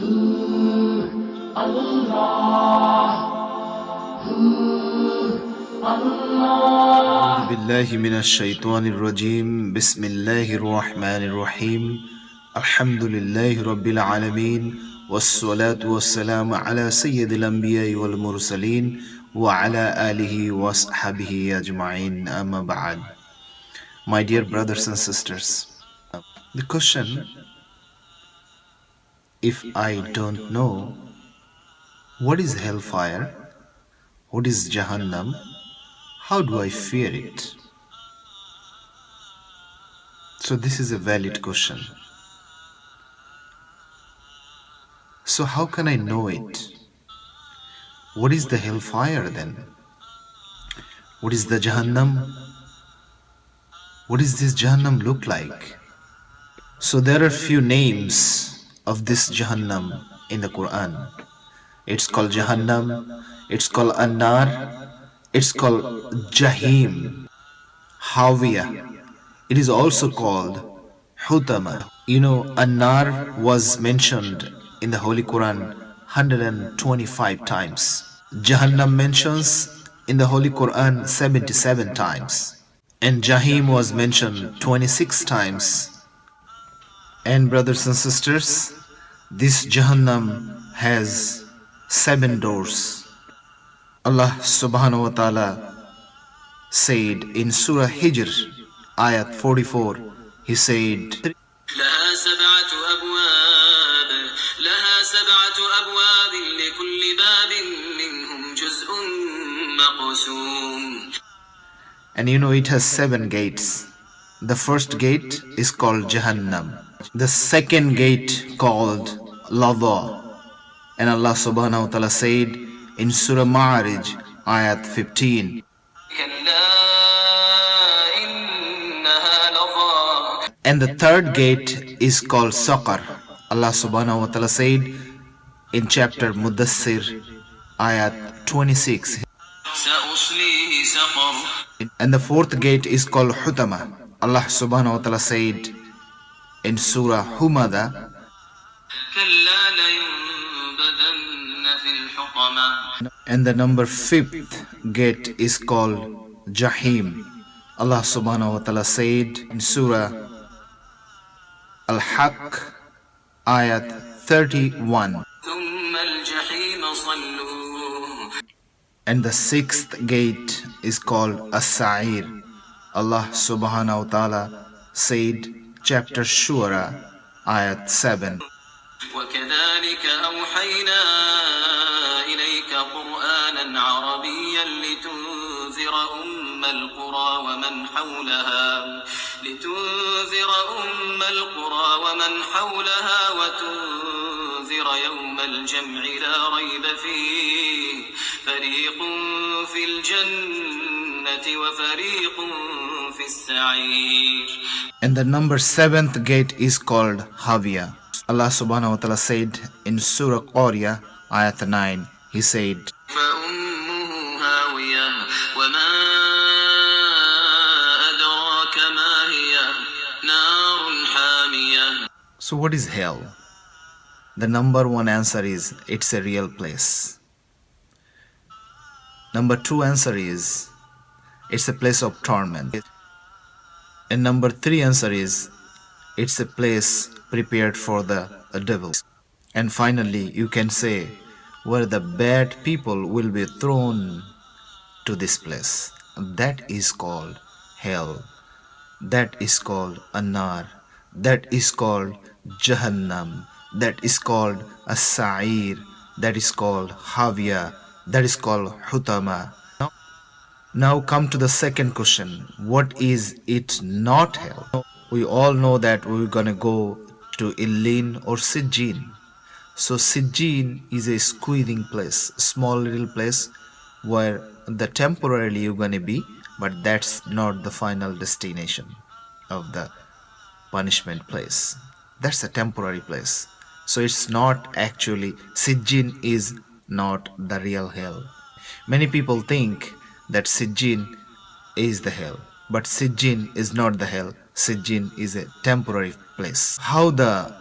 أعوذ بالله من الشيطان الرجيم بسم الله الرحمن الرحيم الحمد لله رب العالمين والصلاة والسلام على سيد الأنبياء والمرسلين وعلى آله وصحبه أجمعين أما بعد. My dear brothers and sisters, the question, if I don't know what is hellfire, what is Jahannam, how do I fear it? So this is a valid question. So how can I know it? What is the hellfire then? What is the Jahannam? What does this Jahannam look like? So there are few names of this Jahannam in the Quran. It's called Jahannam, it's called An-Nar, it's called Jahim, Hawiya. It is also called Hutama. You know, An-Nar was mentioned in the Holy Quran 125 times. Jahannam mentions in the Holy Quran 77 times. And Jahim was mentioned 26 times. And brothers and sisters, this Jahannam has 7 doors. Allah subhanahu wa ta'ala said in Surah Hijr, ayat 44, He said, لها سبعة أبواب لكل باب منهم جزء مقسوم. And you know it has 7 gates. The first gate is called Jahannam. The second gate called Ladha. And Allah subhanahu wa ta'ala said in Surah Ma'arij, ayat 15, and the third gate is called Saqar. Allah subhanahu wa ta'ala said in chapter Mudassir, ayat 26. And the fourth gate is called Hutama. Allah subhanahu wa ta'ala said in Surah Humada, and the number 5th gate is called Jahim. Allah subhanahu wa ta'ala said in Surah Al-Haqq, ayat 31. And the 6th gate is called As-Sa'ir. Allah subhanahu wa ta'ala said, chapter Shura, ayat 7. وكذلك أوحينا إليك قرآنا عربيا لتنذر أم القرى ومن حولها وتنذر يوم الجمع لا ريب فيه فريق في الجنة وفريق في السعير. And the number 7th gate is called Hawiya. Allah subhanahu wa ta'ala said in Surah Qariya, ayat 9, He said, فأمه هاوية وما أدراك ما هي نار حامية. So what is hell? The number 1 answer is, it's a real place. Number 2 answer is, it's a place of torment. And number 3 answer is, it's a place prepared for the devil. And finally, you can say, where the bad people will be thrown to this place. That is called hell. That is called An-Nar. That is called Jahannam. That is called As-Sa'ir. That is called Hawiya. That is called Hutama. Now come to the second question. What is it not hell? We all know that we're gonna go to Illin or Sijjin. So Sijjin is a squeezing place, small little place where the temporarily you're gonna be, but that's not the final destination of the punishment place. That's a temporary place. So it's not actually, Sijjin is not the real hell. Many people think that Sijjin is the hell, but Sijjin is not the hell. Sijjin is a temporary place. How the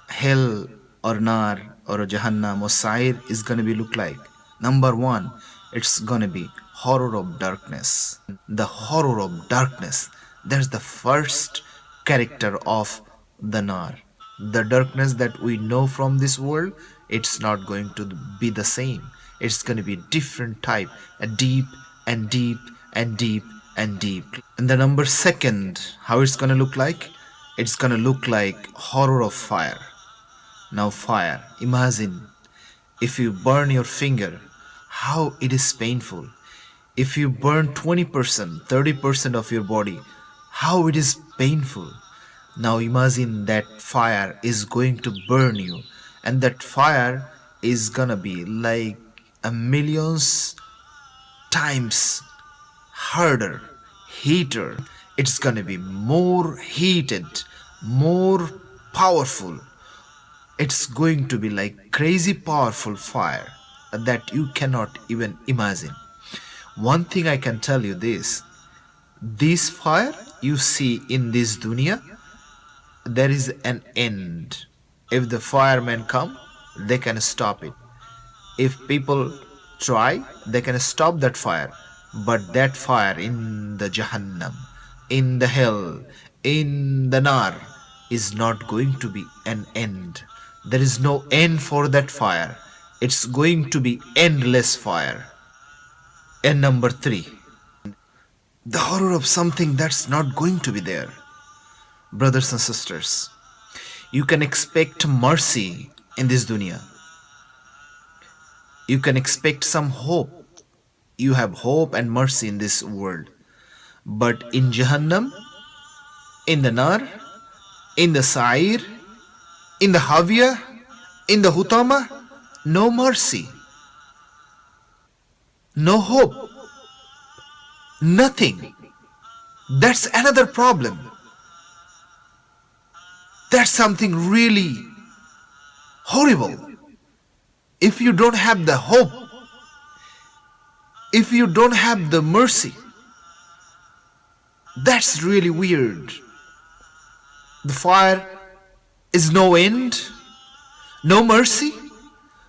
hell or Nar or a Jahannam or Sa'ir is gonna be look like? Number one, it's gonna be horror of darkness. The horror of darkness. That's the first character of the Nar. The darkness that we know from this world, it's not going to be the same. It's gonna be different type, a deep and deep and deep and deep. And the number second, how it's gonna look like? It's gonna look like horror of fire. Now fire, imagine if you burn your finger, how it is painful. If you burn 20%, 30% of your body, how it is painful. Now imagine that fire is going to burn you, and that fire is gonna be like a millions times harder, heater. It's gonna be more heated, more powerful. It's going to be like crazy powerful fire that you cannot even imagine. One thing I can tell you this fire you see in this dunya, there is an end. If the firemen come, they can stop it. If people try, they can stop that fire. But that fire in the Jahannam, in the hell, in the Nar, is not going to be an end. There is no end for that fire. It's going to be endless fire. And number three, the horror of something that's not going to be there. Brothers and sisters, you can expect mercy in this dunya. You can expect some hope. You have hope and mercy in this world. But in Jahannam, in the Nar, in the Sa'ir, in the Havia, in the Hutama, no mercy, no hope, nothing. That's another problem. That's something really horrible. If you don't have the hope, if you don't have the mercy, that's really weird. The fire is no end, no mercy,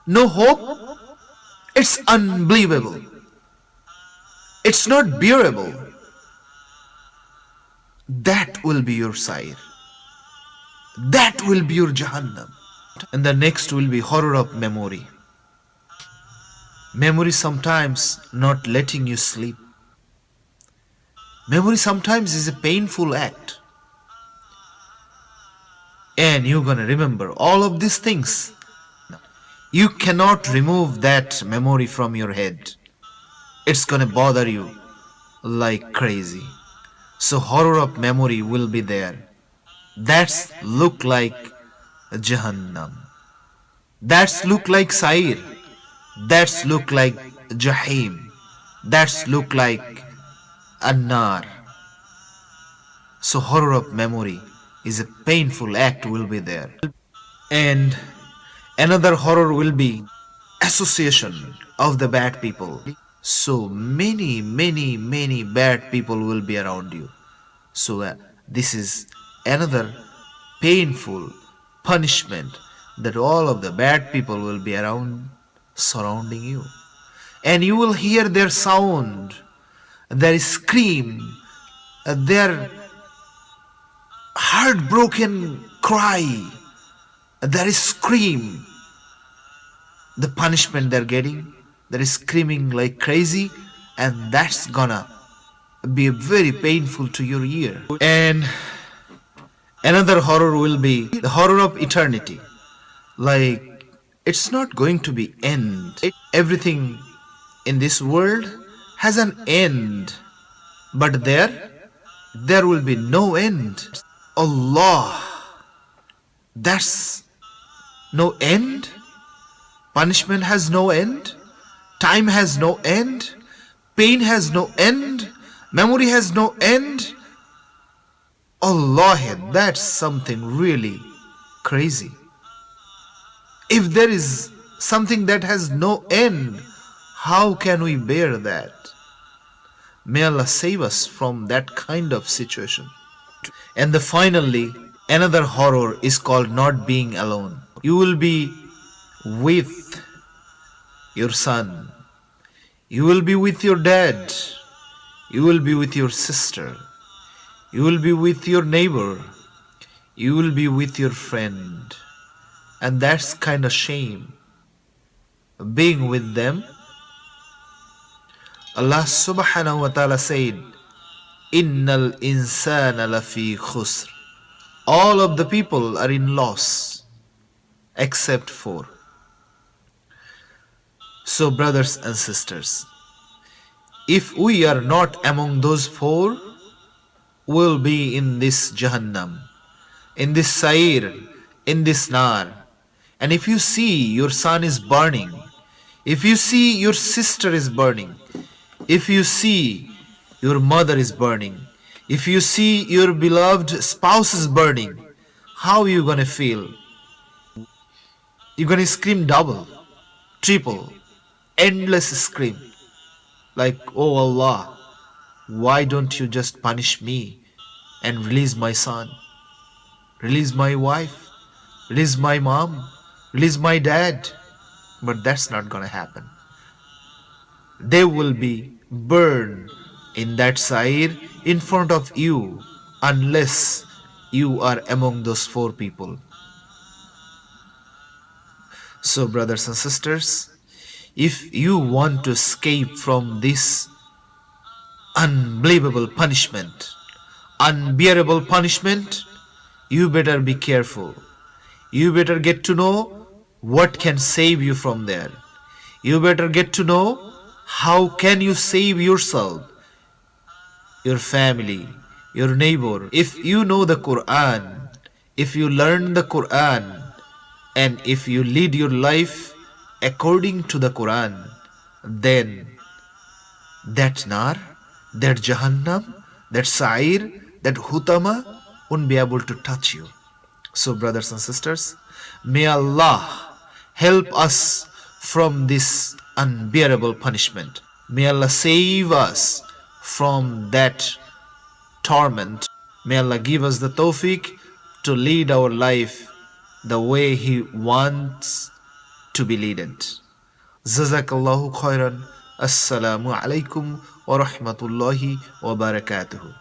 no hope. It's unbelievable. It's not bearable. That will be your Sa'ir. That will be your Jahannam. And the next will be horror of memory. Memory sometimes not letting you sleep. Memory sometimes is a painful act. And you're gonna remember all of these things. You cannot remove that memory from your head. It's gonna bother you like crazy. So horror of memory will be there. That's look like Jahannam. That's look like Sa'ir. That's look like Jahim. That's look like An-Nar. So horror of memory is a painful act will be there. And another horror will be association of the bad people. So many bad people will be around you. So this is another painful punishment that all of the bad people will be around surrounding you. And you will hear their sound, their scream, their heartbroken cry, their scream, the punishment they're getting. They're screaming like crazy, and that's gonna be very painful to your ear. And another horror will be the horror of eternity. Like, it's not going to be end. Everything in this world has an end, but there will be no end. Allah, that's no end. Punishment has no end. Time has no end. Pain has no end. Memory has no end. Allah, that's something really crazy. If there is something that has no end, how can we bear that? May Allah save us from that kind of situation. And finally, another horror is called not being alone. You will be with your son. You will be with your dad. You will be with your sister. You will be with your neighbor. You will be with your friend. And that's kind of shame. Being with them, Allah subhanahu wa ta'ala said, Innal insana lafi khusr. All of the people are in loss except four. So brothers and sisters, if we are not among those four, we'll be in this Jahannam, in this Sa'ir, in this Nar. And if you see your son is burning, if you see your sister is burning, if you see your mother is burning, if you see your beloved spouse is burning, how are you going to feel? You're going to scream double, triple, endless scream. Like, oh Allah, why don't you just punish me and release my son? Release my wife, release my mom, release my dad. But that's not going to happen. They will be burned in that Sa'ir in front of you unless you are among those four people. So brothers and sisters, if you want to escape from this unbelievable punishment, unbearable punishment, you better be careful. You better get to know what can save you from there. You better get to know how can you save yourself, your family, your neighbor. If you know the Quran, if you learn the Quran, and if you lead your life according to the Quran, then that Nar, that Jahannam, that Sa'ir, that Hutama won't be able to touch you. So brothers and sisters, may Allah help us from this unbearable punishment. May Allah save us from that torment. May Allah give us the tawfiq to lead our life the way He wants to be led. Jazakallahu khairan. Assalamu alaikum wa rahmatullahi wa barakatuhu.